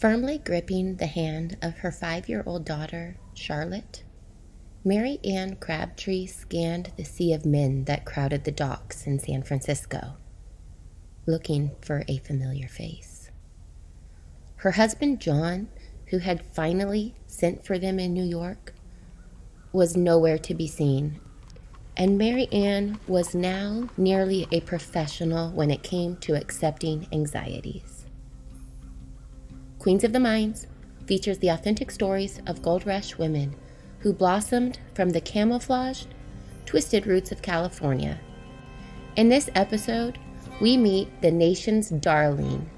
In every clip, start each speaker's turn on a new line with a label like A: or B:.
A: Firmly gripping the hand of her 5-year-old daughter, Charlotte, Mary Ann Crabtree scanned the sea of men that crowded the docks in San Francisco, looking for a familiar face. Her husband, John, who had finally sent for them in New York, was nowhere to be seen, and Mary Ann was now nearly a professional when it came to accepting anxieties. Queens of the Mines features the authentic stories of gold rush women who blossomed from the camouflaged, twisted roots of California. In this episode, we meet the nation's darling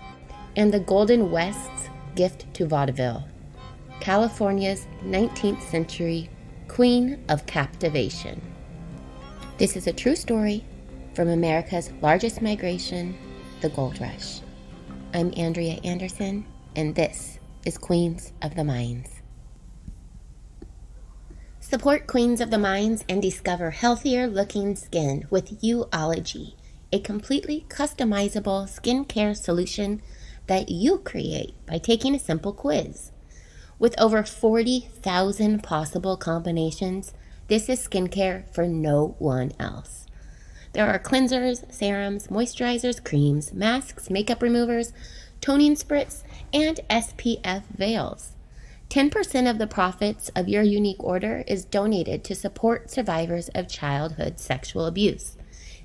A: and the Golden West's gift to vaudeville, California's 19th century Queen of Captivation. This is a true story from America's largest migration, the Gold Rush. I'm Andrea Anderson, and this is Queens of the Mines. Support Queens of the Mines and discover healthier looking skin with Youology, a completely customizable skincare solution that you create by taking a simple quiz. With over 40,000 possible combinations, this is skincare for no one else. There are cleansers, serums, moisturizers, creams, masks, makeup removers, toning spritz, and SPF veils. 10% of the profits of your unique order is donated to support survivors of childhood sexual abuse,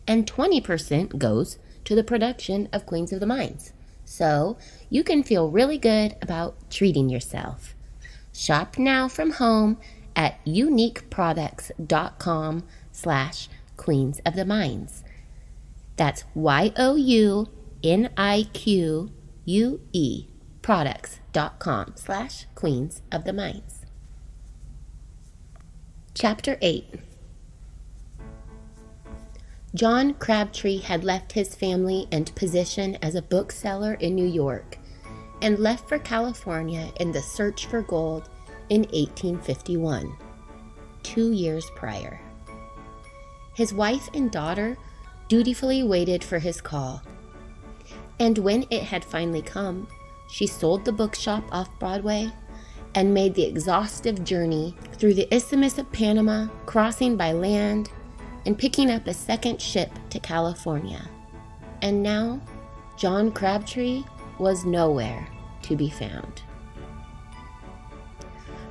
A: and 20% goes to the production of Queens of the Mines. So you can feel really good about treating yourself. Shop now from home at uniqueproducts.com/Queens of the Mines. That's YOUNIQUE products.com/Queens of the Mines. Chapter 8. John Crabtree had left his family and position as a bookseller in New York and left for California in the search for gold in 1851, 2 years prior. His wife and daughter dutifully waited for his call, and when it had finally come, she sold the bookshop off Broadway and made the exhaustive journey through the Isthmus of Panama, crossing by land and picking up a second ship to California. And now, John Crabtree was nowhere to be found.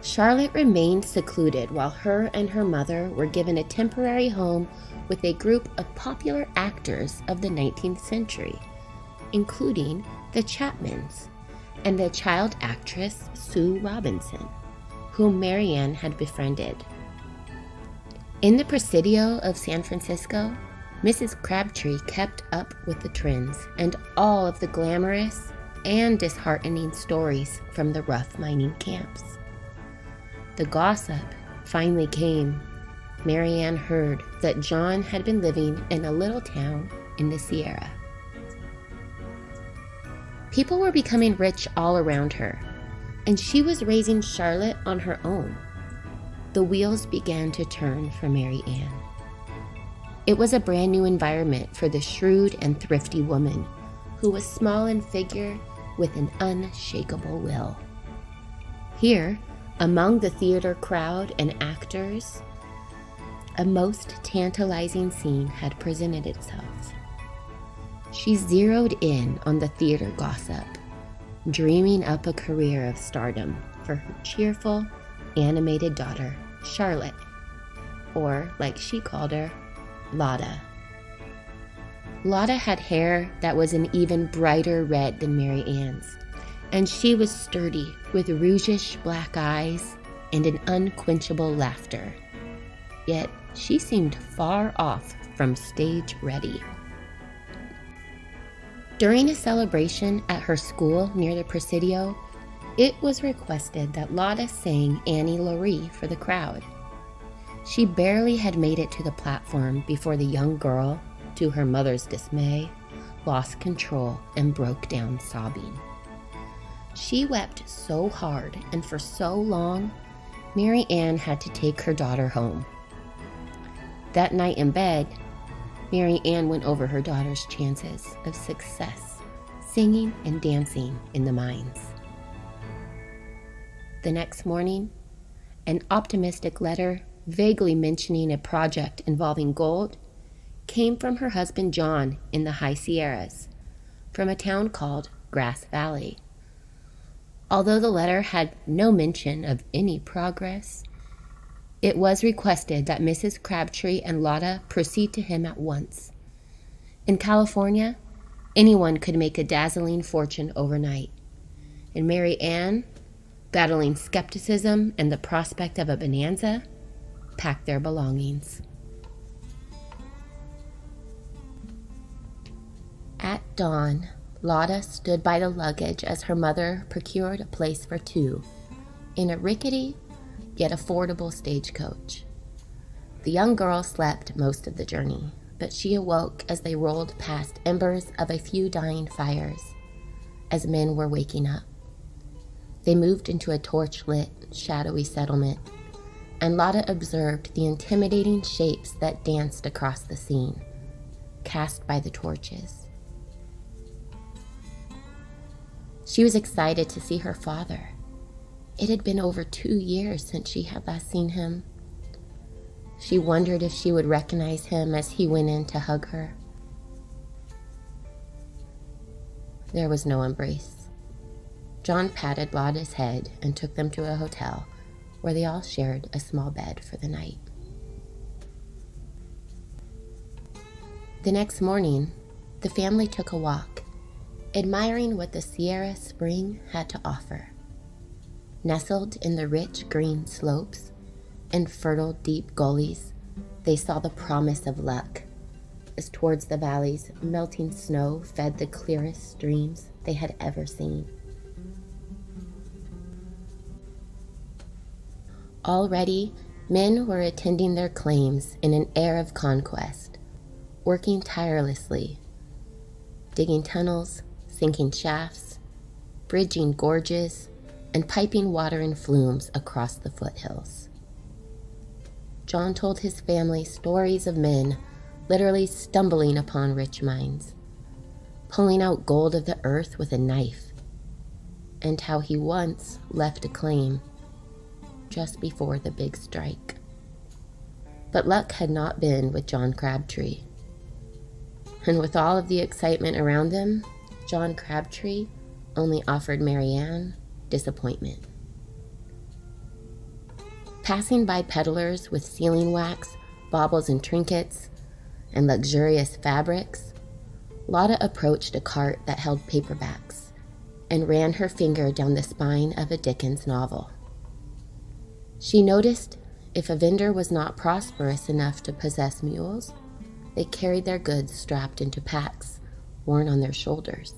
A: Charlotte remained secluded while her and her mother were given a temporary home with a group of popular actors of the 19th century, including the Chapmans and the child actress Sue Robinson, whom Mary Ann had befriended. In the Presidio of San Francisco, Mrs. Crabtree kept up with the trends and all of the glamorous and disheartening stories from the rough mining camps. The gossip finally came. Mary Ann heard that John had been living in a little town in the Sierra. People were becoming rich all around her, and she was raising Charlotte on her own. The wheels began to turn for Mary Ann. It was a brand new environment for the shrewd and thrifty woman who was small in figure with an unshakable will. Here, among the theater crowd and actors, a most tantalizing scene had presented itself. She zeroed in on the theater gossip, dreaming up a career of stardom for her cheerful, animated daughter, Charlotte, or like she called her, Lotta. Lotta had hair that was an even brighter red than Mary Ann's, and she was sturdy with rougish black eyes and an unquenchable laughter. Yet she seemed far off from stage ready. During a celebration at her school near the Presidio, it was requested that Lotta sang Annie Laurie for the crowd. She barely had made it to the platform before the young girl, to her mother's dismay, lost control and broke down sobbing. She wept so hard and for so long, Mary Ann had to take her daughter home. That night in bed, Mary Ann went over her daughter's chances of success, singing and dancing in the mines. The next morning, an optimistic letter, vaguely mentioning a project involving gold, came from her husband John in the High Sierras, from a town called Grass Valley. Although the letter had no mention of any progress, it was requested that Mrs. Crabtree and Lotta proceed to him at once. In California, anyone could make a dazzling fortune overnight, and Mary Ann, battling skepticism and the prospect of a bonanza, packed their belongings. At dawn, Lotta stood by the luggage as her mother procured a place for two in a rickety yet affordable stagecoach. The young girl slept most of the journey, but she awoke as they rolled past embers of a few dying fires, as men were waking up. They moved into a torch-lit, shadowy settlement, and Lotta observed the intimidating shapes that danced across the scene, cast by the torches. She was excited to see her father. It had been over 2 years since she had last seen him. She wondered if she would recognize him as he went in to hug her. There was no embrace. John patted Lotta's head and took them to a hotel where they all shared a small bed for the night. The next morning, the family took a walk, admiring what the Sierra spring had to offer. Nestled in the rich green slopes and fertile deep gullies, they saw the promise of luck, as towards the valleys melting snow fed the clearest streams they had ever seen. Already, men were attending their claims in an air of conquest, working tirelessly, digging tunnels, sinking shafts, bridging gorges, and piping water in flumes across the foothills. John told his family stories of men literally stumbling upon rich mines, pulling out gold of the earth with a knife, and how he once left a claim just before the big strike. But luck had not been with John Crabtree. And with all of the excitement around them, John Crabtree only offered Mary Ann disappointment. Passing by peddlers with sealing wax, baubles and trinkets, and luxurious fabrics, Lotta approached a cart that held paperbacks and ran her finger down the spine of a Dickens novel. She noticed if a vendor was not prosperous enough to possess mules, they carried their goods strapped into packs worn on their shoulders.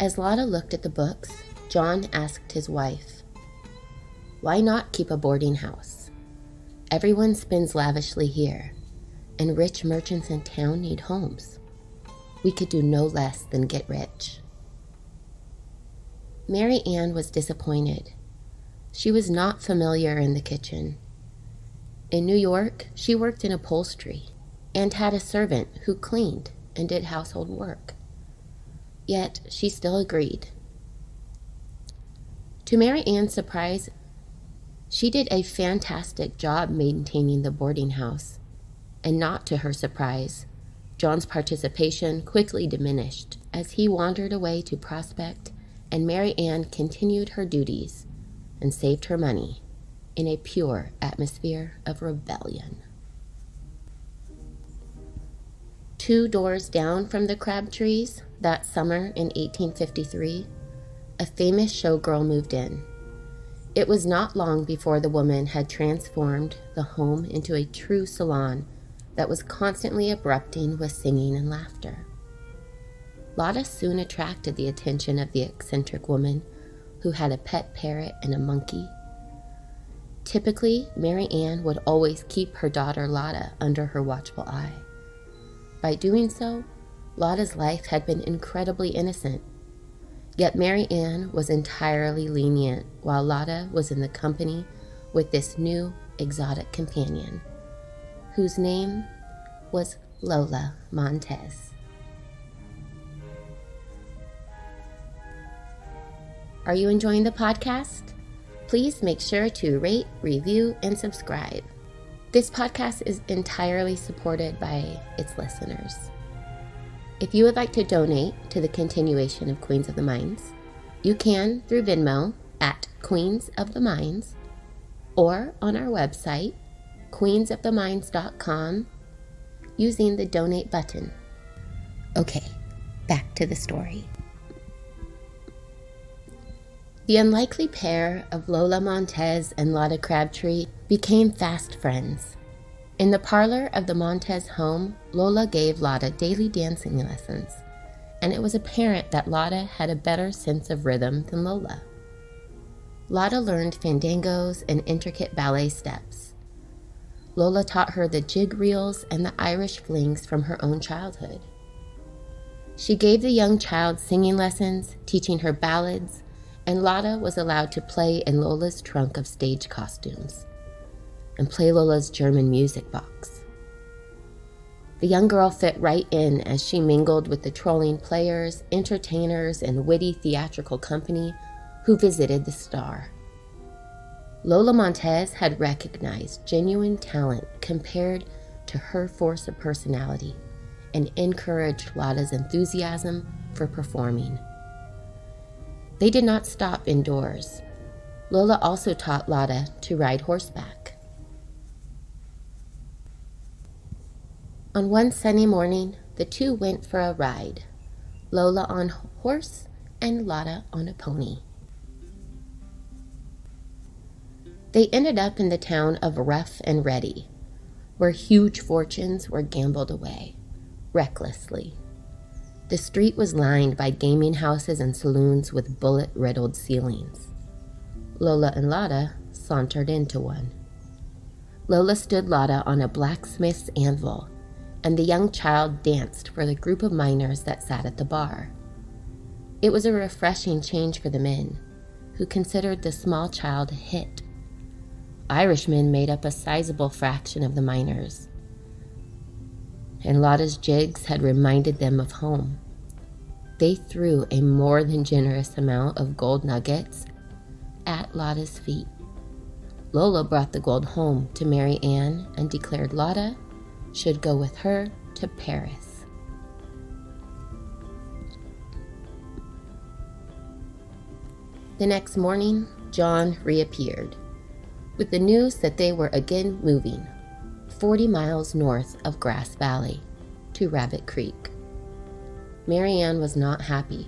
A: As Lotta looked at the books, John asked his wife, "Why not keep a boarding house? Everyone spends lavishly here, and rich merchants in town need homes. We could do no less than get rich." Mary Ann was disappointed. She was not familiar in the kitchen. In New York, she worked in upholstery and had a servant who cleaned and did household work. Yet she still agreed. To Mary Ann's surprise, she did a fantastic job maintaining the boarding house, and not to her surprise, John's participation quickly diminished as he wandered away to prospect, and Mary Ann continued her duties and saved her money in a pure atmosphere of rebellion. 2 doors down from the Crabtrees, that summer in 1853, a famous showgirl moved in. It was not long before the woman had transformed the home into a true salon that was constantly erupting with singing and laughter. Lotta soon attracted the attention of the eccentric woman who had a pet parrot and a monkey. Typically, Mary Ann would always keep her daughter Lotta under her watchful eye. By doing so, Lotta's life had been incredibly innocent. Yet Mary Ann was entirely lenient while Lotta was in the company with this new exotic companion, whose name was Lola Montez. Are you enjoying the podcast? please make sure to rate, review, and subscribe. This podcast is entirely supported by its listeners. If you would like to donate to the continuation of Queens of the Minds, you can through Venmo at Queens of the Minds or on our website, queensoftheminds.com, using the donate button. Okay, back to the story. The unlikely pair of Lola Montez and Lotta Crabtree became fast friends. In the parlor of the Montez home, Lola gave Lotta daily dancing lessons, and it was apparent that Lotta had a better sense of rhythm than Lola. Lotta learned fandangos and intricate ballet steps. Lola taught her the jig reels and the Irish flings from her own childhood. She gave the young child singing lessons, teaching her ballads, and Lotta was allowed to play in Lola's trunk of stage costumes and play Lola's German music box. The young girl fit right in as she mingled with the trolling players, entertainers, and witty theatrical company who visited the star. Lola Montez had recognized genuine talent compared to her force of personality and encouraged Lotta's enthusiasm for performing. They did not stop indoors. Lola also taught Lotta to ride horseback. On one sunny morning, the two went for a ride, Lola on horse and Lotta on a pony. They ended up in the town of Rough and Ready, where huge fortunes were gambled away, recklessly. The street was lined by gaming houses and saloons with bullet-riddled ceilings. Lola and Lotta sauntered into one. Lola stood Lotta on a blacksmith's anvil, and the young child danced for the group of miners that sat at the bar. It was a refreshing change for the men, who considered the small child a hit. Irishmen made up a sizable fraction of the miners, and Lotta's jigs had reminded them of home. They threw a more than generous amount of gold nuggets at Lotta's feet. Lola brought the gold home to Mary Ann and declared Lotta should go with her to Paris. The next morning, John reappeared with the news that they were again moving 40 miles north of Grass Valley to Rabbit Creek. Mary Ann was not happy.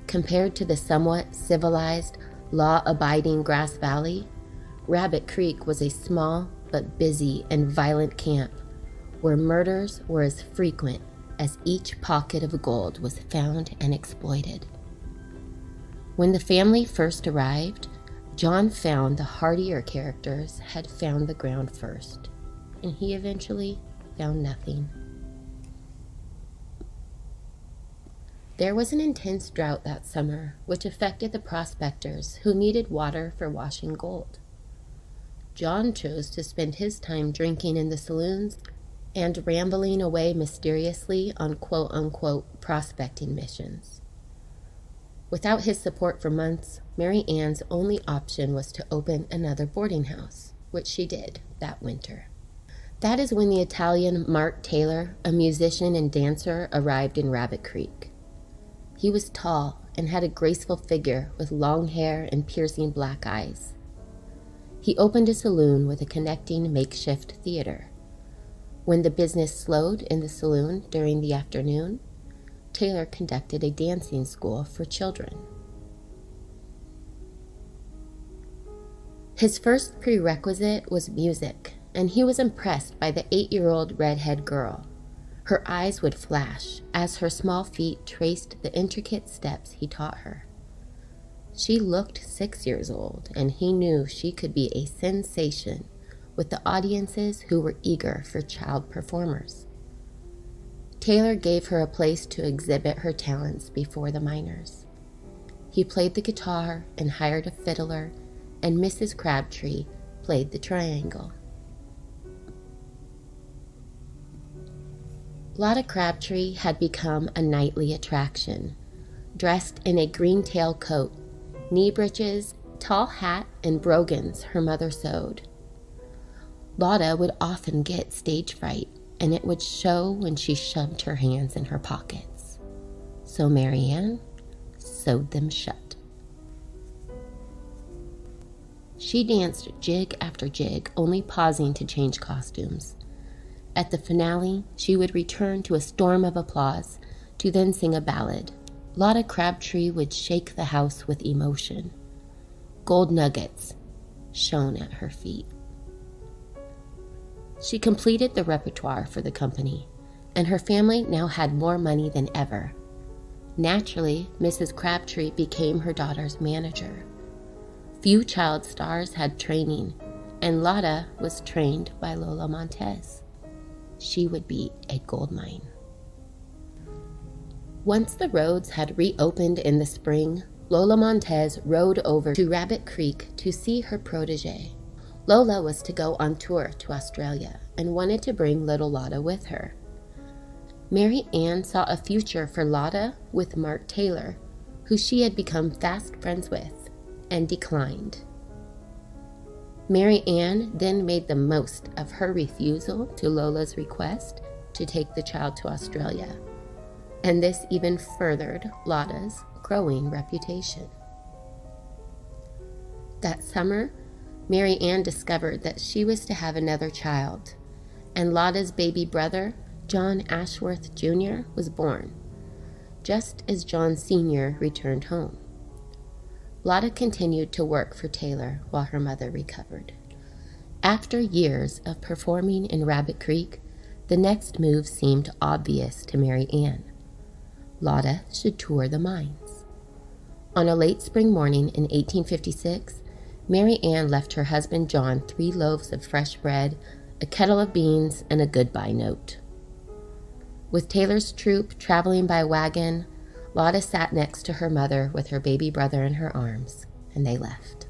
A: Compared to the somewhat civilized, law-abiding Grass Valley, Rabbit Creek was a small but busy and violent camp where murders were as frequent as each pocket of gold was found and exploited. When the family first arrived, John found the hardier characters had found the ground first, and he eventually found nothing. There was an intense drought that summer, which affected the prospectors who needed water for washing gold. John chose to spend his time drinking in the saloons and rambling away mysteriously on quote-unquote prospecting missions. Without his support for months, Mary Ann's only option was to open another boarding house, which she did that winter. That is when the Italian Mark Taylor, a musician and dancer, arrived in Rabbit Creek. He was tall and had a graceful figure with long hair and piercing black eyes. He opened a saloon with a connecting makeshift theater. When the business slowed in the saloon during the afternoon, Taylor conducted a dancing school for children. His first prerequisite was music, and he was impressed by the 8-year-old redhead girl. Her eyes would flash as her small feet traced the intricate steps he taught her. She looked 6 years old, and he knew she could be a sensation with the audiences who were eager for child performers. Taylor gave her a place to exhibit her talents before the miners. He played the guitar and hired a fiddler, and Mrs. Crabtree played the triangle. Lotta Crabtree had become a nightly attraction, dressed in a green tail coat, knee breeches, tall hat and brogans her mother sewed. Lotta would often get stage fright, and it would show when she shoved her hands in her pockets. So Mary Ann sewed them shut. She danced jig after jig, only pausing to change costumes. At the finale, she would return to a storm of applause to then sing a ballad. Lotta Crabtree would shake the house with emotion. Gold nuggets shone at her feet. She completed the repertoire for the company, and her family now had more money than ever. Naturally, Mrs. Crabtree became her daughter's manager. Few child stars had training, and Lotta was trained by Lola Montez. She would be a gold mine. Once the roads had reopened in the spring, Lola Montez rode over to Rabbit Creek to see her protege. Lola was to go on tour to Australia and wanted to bring little Lotta with her. Mary Ann saw a future for Lotta with Mark Taylor, who she had become fast friends with, and declined. Mary Ann then made the most of her refusal to Lola's request to take the child to Australia, and this even furthered Lotta's growing reputation. That summer, Mary Ann discovered that she was to have another child, and Lotta's baby brother, John Ashworth Jr., was born, just as John Sr. returned home. Lotta continued to work for Taylor while her mother recovered. After years of performing in Rabbit Creek, the next move seemed obvious to Mary Ann. Lotta should tour the mines. On a late spring morning in 1856, Mary Ann left her husband John 3 loaves of fresh bread, a kettle of beans, and a goodbye note. With Taylor's troupe traveling by wagon, Lotta sat next to her mother with her baby brother in her arms, and they left.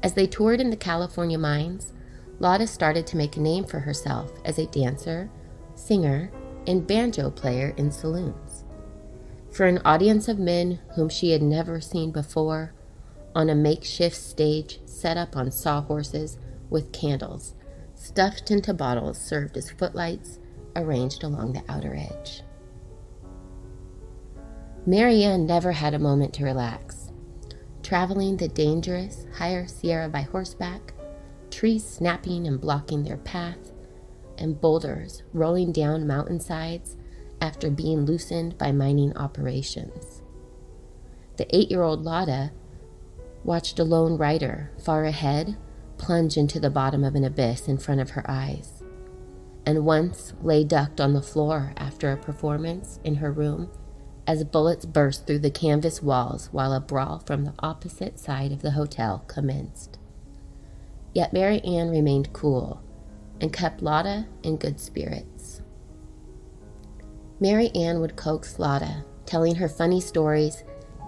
A: As they toured in the California mines, Lotta started to make a name for herself as a dancer, singer, and banjo player in saloons. For an audience of men whom she had never seen before, on a makeshift stage set up on sawhorses with candles stuffed into bottles served as footlights arranged along the outer edge. Mary Ann never had a moment to relax. Traveling the dangerous higher Sierra by horseback, trees snapping and blocking their path, and boulders rolling down mountainsides after being loosened by mining operations. The 8-year-old Lotta watched a lone rider far ahead plunge into the bottom of an abyss in front of her eyes, and once lay ducked on the floor after a performance in her room as bullets burst through the canvas walls while a brawl from the opposite side of the hotel commenced. Yet Mary Ann remained cool and kept Lotta in good spirits. Mary Ann would coax Lotta, telling her funny stories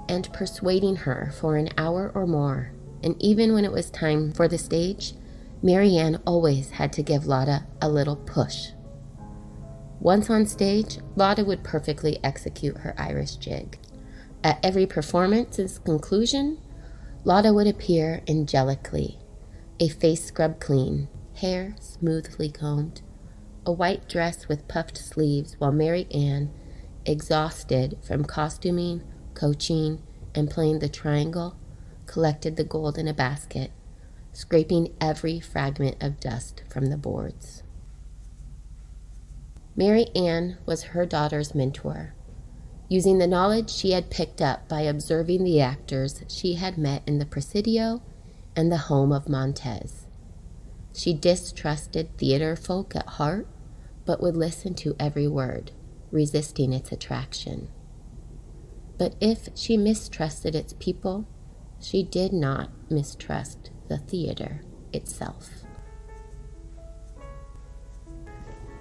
A: and persuading her for an hour or more, and even when it was time for the stage, Mary Ann always had to give Lotta a little push. Once on stage, Lotta would perfectly execute her Irish jig. At every performance's conclusion, Lotta would appear angelically, a face scrubbed clean, hair smoothly combed, a white dress with puffed sleeves, while Mary Ann, exhausted from costuming, coaching, and playing the triangle, collected the gold in a basket, scraping every fragment of dust from the boards. Mary Ann was her daughter's mentor, using the knowledge she had picked up by observing the actors she had met in the Presidio and the home of Montez. She distrusted theater folk at heart, but would listen to every word, resisting its attraction. But if she mistrusted its people, she did not mistrust the theater itself.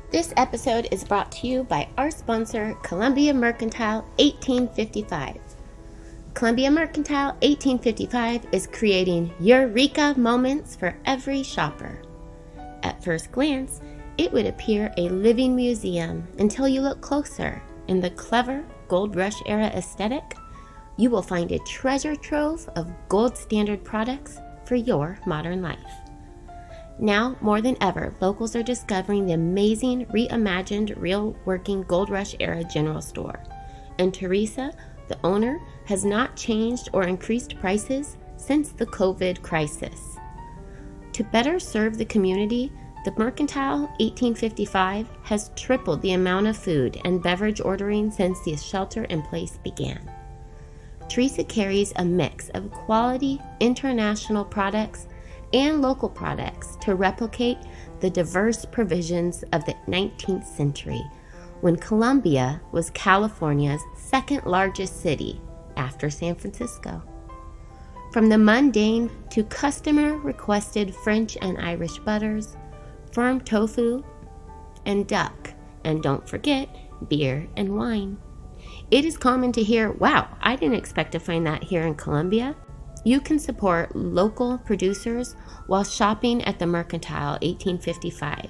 A: This episode is brought to you by our sponsor, Columbia Mercantile 1855. Columbia Mercantile 1855 is creating eureka moments for every shopper. At first glance, it would appear a living museum until you look closer. In the clever Gold Rush era aesthetic, you will find a treasure trove of gold standard products for your modern life. Now, more than ever, locals are discovering the amazing, reimagined, real working Gold Rush era general store. And Teresa, the owner, has not changed or increased prices since the COVID crisis. To better serve the community, the Mercantile 1855 has tripled the amount of food and beverage ordering since the shelter-in-place began. Teresa carries a mix of quality international products and local products to replicate the diverse provisions of the 19th century, when Columbia was California's second largest city after San Francisco. From the mundane to customer-requested French and Irish butters, firm tofu, and duck, and don't forget, beer and wine. It is common to hear, wow, I didn't expect to find that here in Columbia. You can support local producers while shopping at the Mercantile 1855,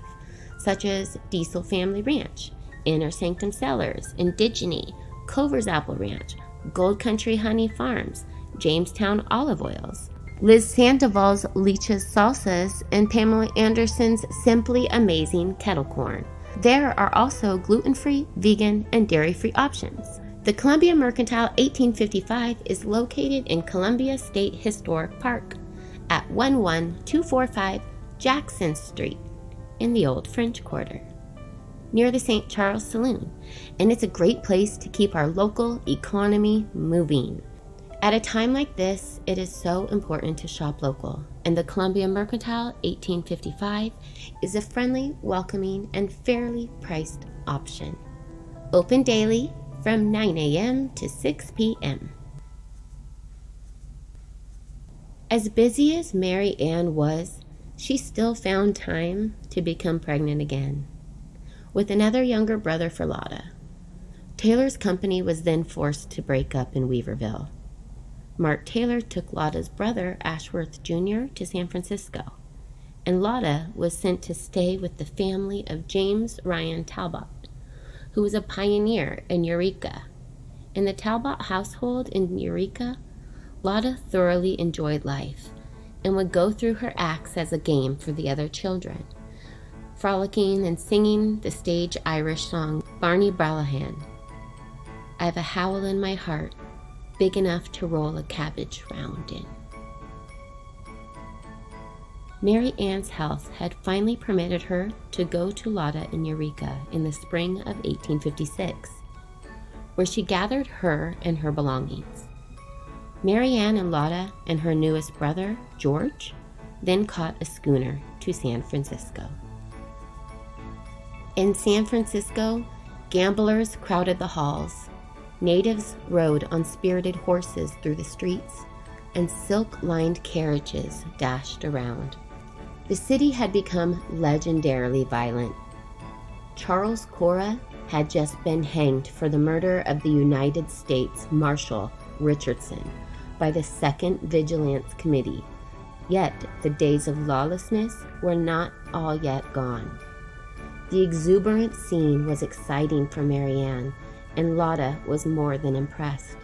A: such as Diesel Family Ranch, Inner Sanctum Cellars, Indigene, Cover's Apple Ranch, Gold Country Honey Farms, Jamestown Olive Oils, Liz Sandoval's Leach's Salsas, and Pamela Anderson's Simply Amazing Kettle Corn. There are also gluten-free, vegan, and dairy-free options. The Columbia Mercantile 1855 is located in Columbia State Historic Park at 11245 Jackson Street in the Old French Quarter, near the St. Charles Saloon, and it's a great place to keep our local economy moving. At a time like this, it is so important to shop local, and the Columbia Mercantile 1855 is a friendly, welcoming, and fairly priced option. Open daily from 9 a.m. to 6 p.m. As busy as Mary Ann was, she still found time to become pregnant again, with another younger brother for Lotta. Taylor's company was then forced to break up in Weaverville. Mark Taylor took Lotta's brother, Ashworth Jr., to San Francisco, and Lotta was sent to stay with the family of James Ryan Talbot, who was a pioneer in Eureka. In the Talbot household in Eureka, Lotta thoroughly enjoyed life and would go through her acts as a game for the other children, frolicking and singing the stage Irish song Barney Bralahan. I've a howl in my heart, big enough to roll a cabbage round in. Mary Ann's health had finally permitted her to go to Lotta in Eureka in the spring of 1856, where she gathered her and her belongings. Mary Ann and Lotta and her newest brother, George, then caught a schooner to San Francisco. In San Francisco, gamblers crowded the halls. Natives rode on spirited horses through the streets, and silk-lined carriages dashed around. The city had become legendarily violent. Charles Cora had just been hanged for the murder of the United States Marshal Richardson by the Second Vigilance Committee. Yet the days of lawlessness were not all yet gone. The exuberant scene was exciting for Mary Ann, and Lotta was more than impressed.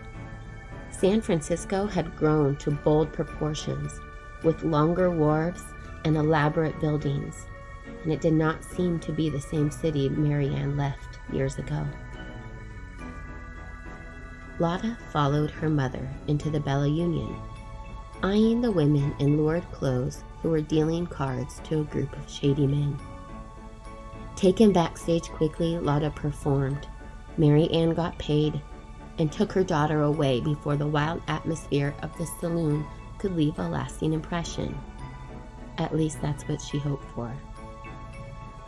A: San Francisco had grown to bold proportions, with longer wharves and elaborate buildings, and it did not seem to be the same city Mary Ann left years ago. Lotta followed her mother into the Bella Union, eyeing the women in lurid clothes who were dealing cards to a group of shady men. Taken backstage quickly, Lotta performed. Mary Ann got paid and took her daughter away before the wild atmosphere of the saloon could leave a lasting impression. At least that's what she hoped for.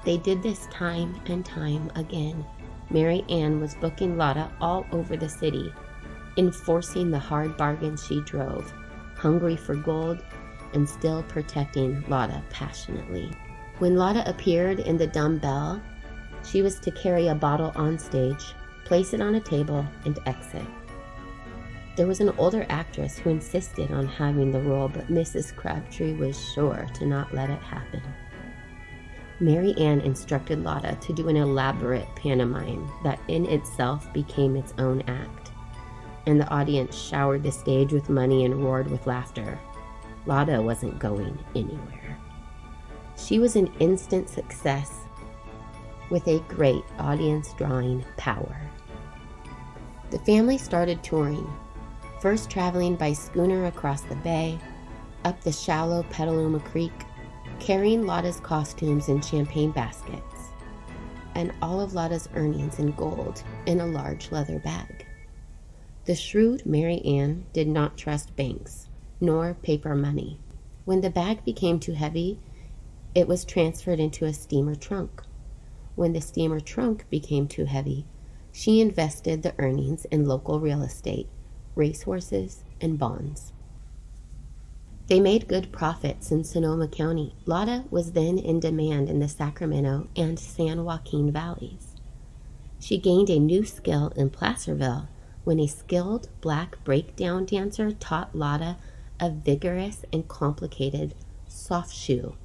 A: They did this time and time again. Mary Ann was booking Lotta all over the city, enforcing the hard bargains she drove, hungry for gold and still protecting Lotta passionately. When Lotta appeared in the Dumb Bell, she was to carry a bottle on stage, place it on a table, and exit. There was an older actress who insisted on having the role, but Mrs. Crabtree was sure to not let it happen. Mary Ann instructed Lotta to do an elaborate pantomime that in itself became its own act. and the audience showered the stage with money and roared with laughter, Lotta wasn't going anywhere. She was an instant success with a great audience-drawing power. The family started touring, first traveling by schooner across the bay, up the shallow Petaluma Creek, carrying Lotta's costumes in champagne baskets, and all of Lotta's earnings in gold in a large leather bag. The shrewd Mary Ann did not trust banks, nor paper money. When the bag became too heavy, it was transferred into a steamer trunk. When the steamer trunk became too heavy, she invested the earnings in local real estate, racehorses, and bonds. They made good profits in Sonoma County. Lotta was then in demand in the Sacramento and San Joaquin valleys. She gained a new skill in Placerville when a skilled black breakdown dancer taught Lotta a vigorous and complicated soft shoe.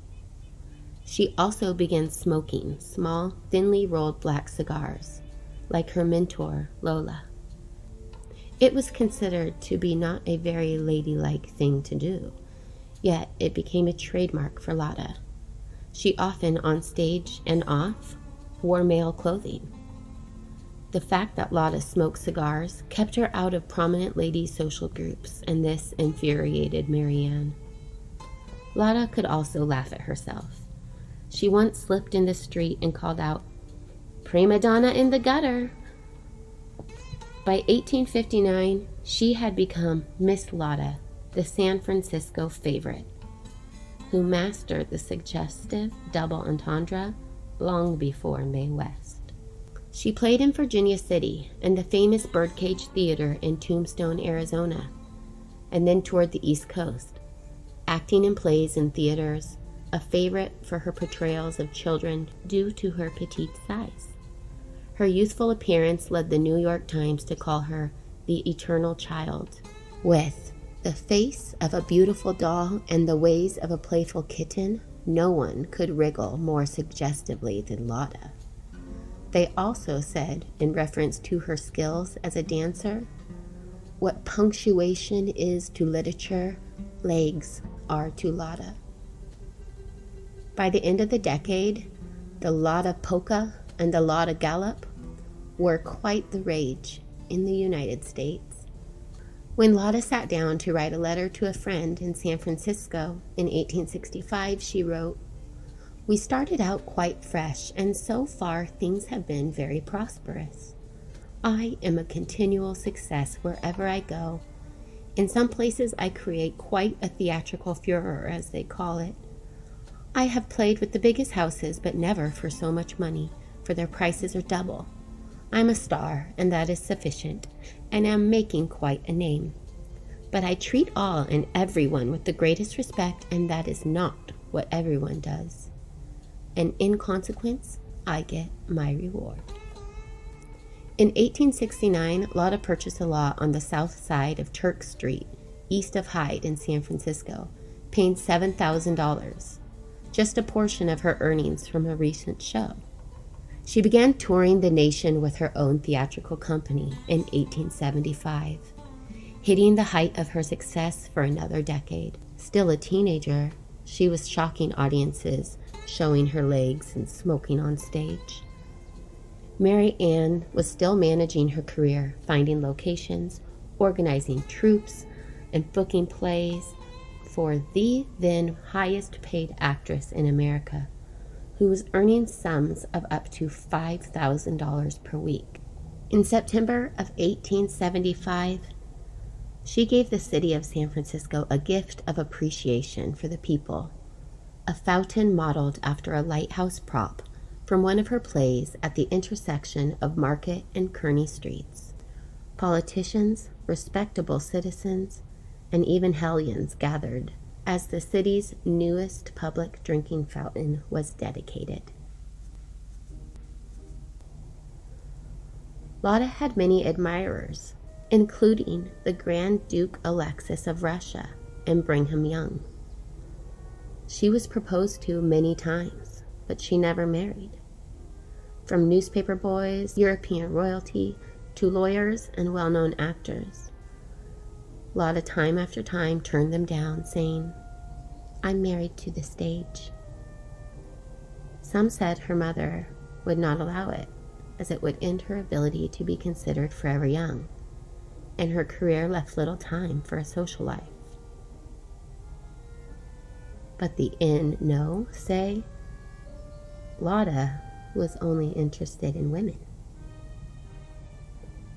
A: She also began smoking small, thinly rolled black cigars, like her mentor, Lola. It was considered to be not a very ladylike thing to do, yet it became a trademark for Lotta. She often, on stage and off, wore male clothing. The fact that Lotta smoked cigars kept her out of prominent ladies' social groups, and this infuriated Mary Ann. Lotta could also laugh at herself. She once slipped in the street and called out, "Prima donna in the gutter." By 1859, she had become Miss Lotta, the San Francisco favorite, who mastered the suggestive double entendre long before Mae West. She played in Virginia City and the famous Birdcage Theater in Tombstone, Arizona, and then toured the East Coast, acting in plays and theaters, a favorite for her portrayals of children due to her petite size. Her youthful appearance led the New York Times to call her the Eternal Child. With the face of a beautiful doll and the ways of a playful kitten, no one could wriggle more suggestively than Lotta. They also said, in reference to her skills as a dancer, "What punctuation is to literature, legs are to Lotta." By the end of the decade, the Lotta Polka and the Lotta Gallop were quite the rage in the United States. When Lotta sat down to write a letter to a friend in San Francisco in 1865, she wrote, "We started out quite fresh, and so far things have been very prosperous. I am a continual success wherever I go. In some places I create quite a theatrical furor, as they call it. I have played with the biggest houses, but never for so much money, for their prices are double. I'm a star, and that is sufficient, and am making quite a name. But I treat all and everyone with the greatest respect, and that is not what everyone does. And in consequence, I get my reward." In 1869, Lotta purchased a lot on the south side of Turk Street, east of Hyde in San Francisco, paying $7,000, just a portion of her earnings from a recent show. She began touring the nation with her own theatrical company in 1875, hitting the height of her success for another decade. Still a teenager, she was shocking audiences, showing her legs and smoking on stage. Mary Ann was still managing her career, finding locations, organizing troupes, and booking plays for the then highest paid actress in America, who was earning sums of up to $5,000 per week. In September of 1875, she gave the city of San Francisco a gift of appreciation for the people, a fountain modeled after a lighthouse prop from one of her plays at the intersection of Market and Kearny Streets. Politicians, respectable citizens, and even hellions gathered as the city's newest public drinking fountain was dedicated. Lotta had many admirers, including the Grand Duke Alexis of Russia and Brigham Young. She was proposed to many times, but she never married. From newspaper boys, European royalty, to lawyers and well-known actors, Lotta time after time turned them down, saying, "I'm married to the stage." Some said her mother would not allow it, as it would end her ability to be considered forever young, and her career left little time for a social life. But the no say Lotta was only interested in women.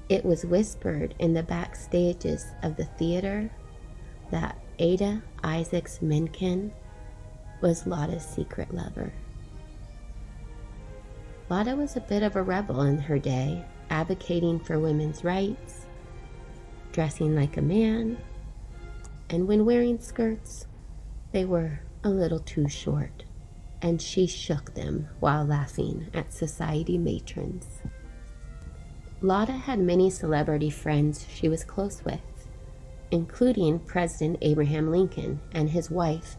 A: It was whispered in the back stages of the theater that Ada Isaacs Menken was Lotta's secret lover. Lotta was a bit of a rebel in her day, advocating for women's rights, dressing like a man, and when wearing skirts, they were a little too short, and she shook them while laughing at society matrons. Lotta had many celebrity friends she was close with, including President Abraham Lincoln and his wife,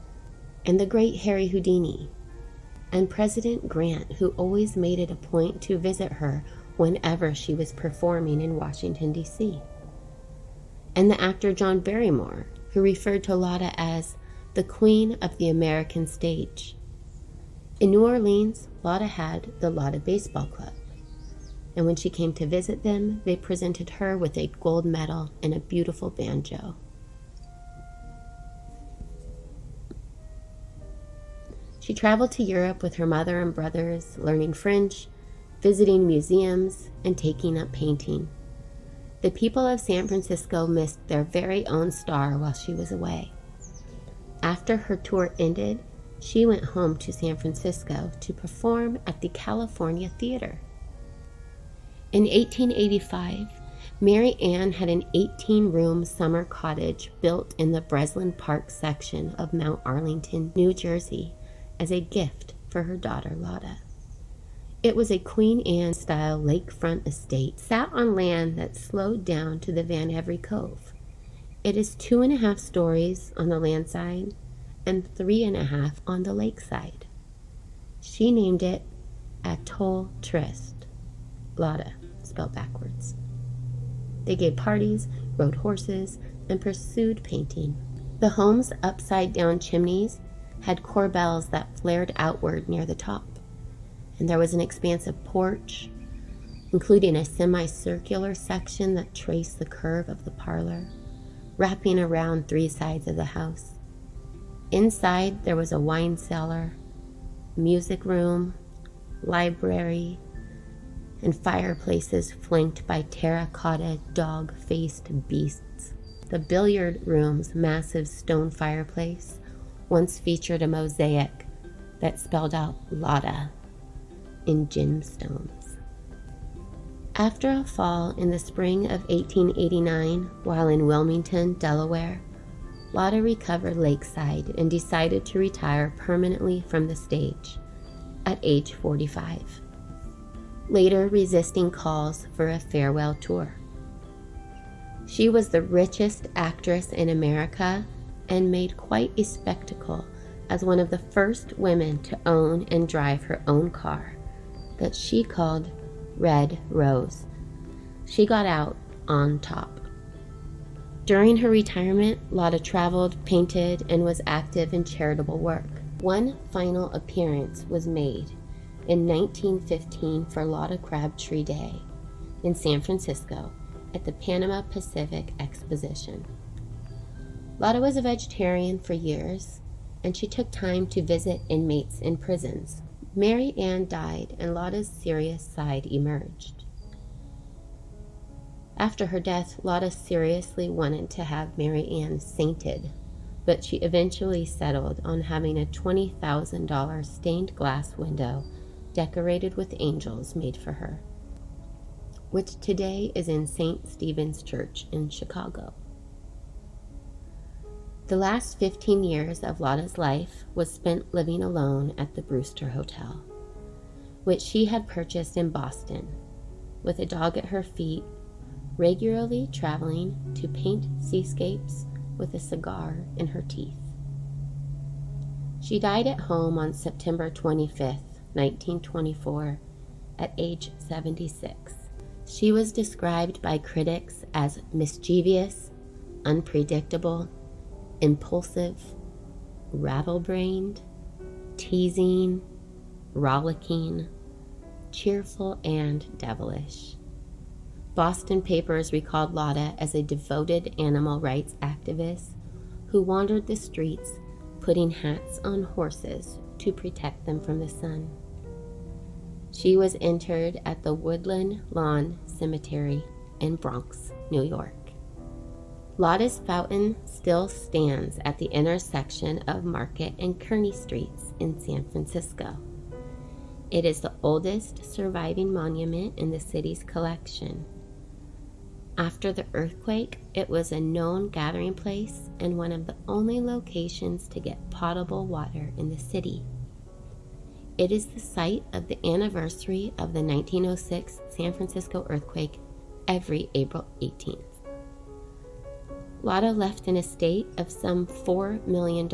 A: and the great Harry Houdini, and President Grant, who always made it a point to visit her whenever she was performing in Washington, D.C., and the actor John Barrymore, who referred to Lotta as the Queen of the American Stage. In New Orleans, Lotta had the Lotta Baseball Club, and when she came to visit them, they presented her with a gold medal and a beautiful banjo. She traveled to Europe with her mother and brothers, learning French, visiting museums, and taking up painting. The people of San Francisco missed their very own star while she was away. After her tour ended, she went home to San Francisco to perform at the California Theater. In 1885, Mary Ann had an 18-room summer cottage built in the Breslin Park section of Mount Arlington, New Jersey, as a gift for her daughter Lotta. It was a Queen Anne-style lakefront estate sat on land that slowed down to the Van Every Cove. It is 2.5 stories on the land side and 3.5 on the lake side. She named it Atoll Trist, Lotta spelled backwards. They gave parties, rode horses, and pursued painting. The home's upside-down chimneys had corbels that flared outward near the top, and there was an expansive porch, including a semicircular section that traced the curve of the parlor, wrapping around 3 sides of the house. Inside, there was a wine cellar, music room, library, and fireplaces flanked by terracotta dog-faced beasts. The billiard room's massive stone fireplace once featured a mosaic that spelled out Lotta in gemstones. After a fall in the spring of 1889, while in Wilmington, Delaware, Lotta recovered lakeside and decided to retire permanently from the stage at age 45, later resisting calls for a farewell tour. She was the richest actress in America and made quite a spectacle as one of the first women to own and drive her own car that she called Red Rose. She got out on top. During her retirement, Lotta traveled, painted, and was active in charitable work. One final appearance was made in 1915 for Lotta Crabtree Day in San Francisco at the Panama Pacific Exposition. Lotta was a vegetarian for years, and she took time to visit inmates in prisons. Mary Ann died, and Lotta's serious side emerged. After her death, Lotta seriously wanted to have Mary Ann sainted, but she eventually settled on having a $20,000 stained glass window decorated with angels made for her, which today is in St. Stephen's Church in Chicago. The last 15 years of Lotta's life was spent living alone at the Brewster Hotel, which she had purchased in Boston, with a dog at her feet, regularly traveling to paint seascapes with a cigar in her teeth. She died at home on September 25th, 1924, at age 76. She was described by critics as mischievous, unpredictable, impulsive, rattlebrained, teasing, rollicking, cheerful, and devilish. Boston papers recalled Lotta as a devoted animal rights activist who wandered the streets, putting hats on horses to protect them from the sun. She was interred at the Woodland Lawn Cemetery in Bronx, New York. Lotta's fountain still stands at the intersection of Market and Kearny Streets in San Francisco. It is the oldest surviving monument in the city's collection. After the earthquake, it was a known gathering place and one of the only locations to get potable water in the city. It is the site of the anniversary of the 1906 San Francisco earthquake every April 18th. Lotta left an estate of some $4 million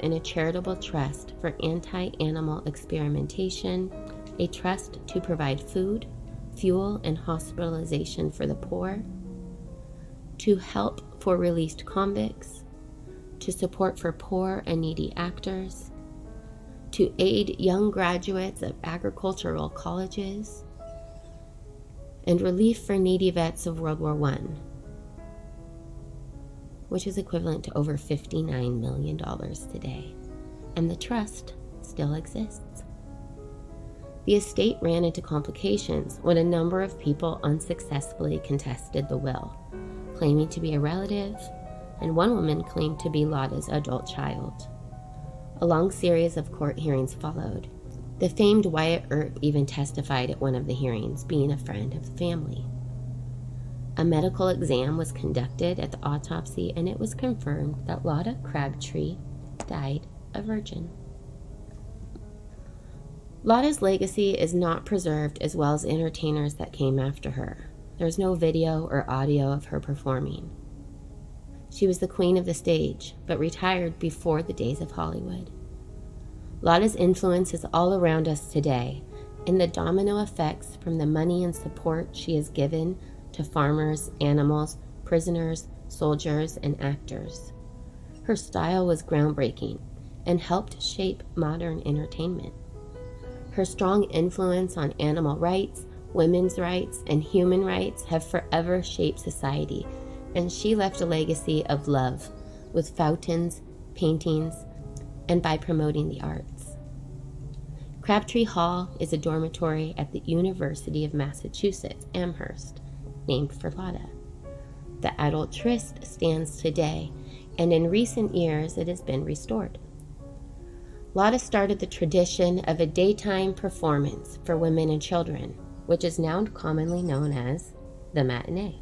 A: in a charitable trust for anti-animal experimentation, a trust to provide food, fuel, and hospitalization for the poor, to help for released convicts, to support for poor and needy actors, to aid young graduates of agricultural colleges, and relief for needy vets of World War I, which is equivalent to over $59 million today, and the trust still exists. The estate ran into complications when a number of people unsuccessfully contested the will, claiming to be a relative, and one woman claimed to be Lotta's adult child. A long series of court hearings followed. The famed Wyatt Earp even testified at one of the hearings, being a friend of the family. A medical exam was conducted at the autopsy, and it was confirmed that Lotta Crabtree died a virgin. Lotta's legacy is not preserved as well as entertainers that came after her. There's no video or audio of her performing. She was the queen of the stage, but retired before the days of Hollywood. Lotta's influence is all around us today, in the domino effects from the money and support she has given to farmers, animals, prisoners, soldiers, and actors. Her style was groundbreaking and helped shape modern entertainment. Her strong influence on animal rights, women's rights, and human rights have forever shaped society, and she left a legacy of love with fountains, paintings, and by promoting the arts. Crabtree Hall is a dormitory at the University of Massachusetts, Amherst, named for Lotta. The adult tryst stands today, and in recent years it has been restored. Lotta started the tradition of a daytime performance for women and children, which is now commonly known as the matinee.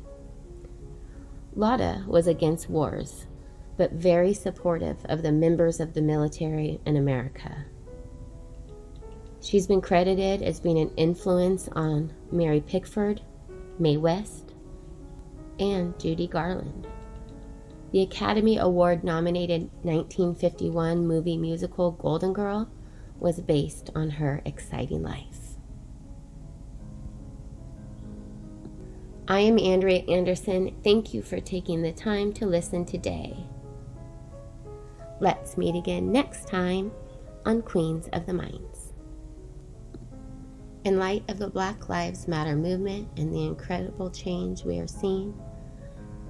A: Lotta was against wars, but very supportive of the members of the military in America. She's been credited as being an influence on Mary Pickford, Mae West, and Judy Garland. The Academy Award-nominated 1951 movie musical Golden Girl was based on her exciting life. I am Andrea Anderson. Thank you for taking the time to listen today. Let's meet again next time on Queens of the Minds. In light of the Black Lives Matter movement and the incredible change we are seeing,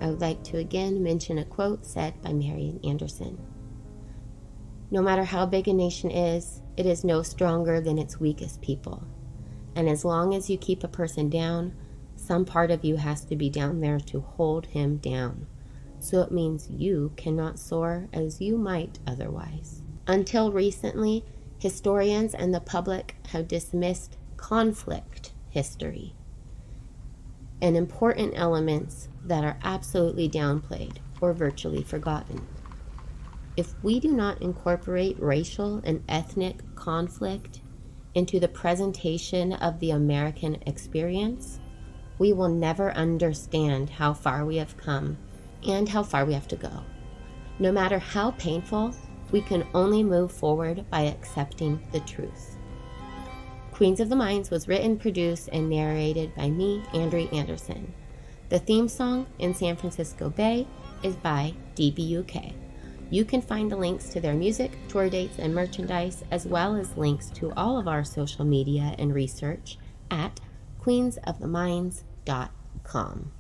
A: I would like to again mention a quote said by Marian Anderson. No matter how big a nation is, it is no stronger than its weakest people. And as long as you keep a person down, some part of you has to be down there to hold him down. So it means you cannot soar as you might otherwise. Until recently, historians and the public have dismissed conflict history and important elements that are absolutely downplayed or virtually forgotten. If we do not incorporate racial and ethnic conflict into the presentation of the American experience, we will never understand how far we have come and how far we have to go. No matter how painful, we can only move forward by accepting the truth. Queens of the Minds was written, produced, and narrated by me, Andrea Anderson. The theme song, In San Francisco Bay, is by DBUK. You can find the links to their music, tour dates, and merchandise, as well as links to all of our social media and research at queensoftheminds.com.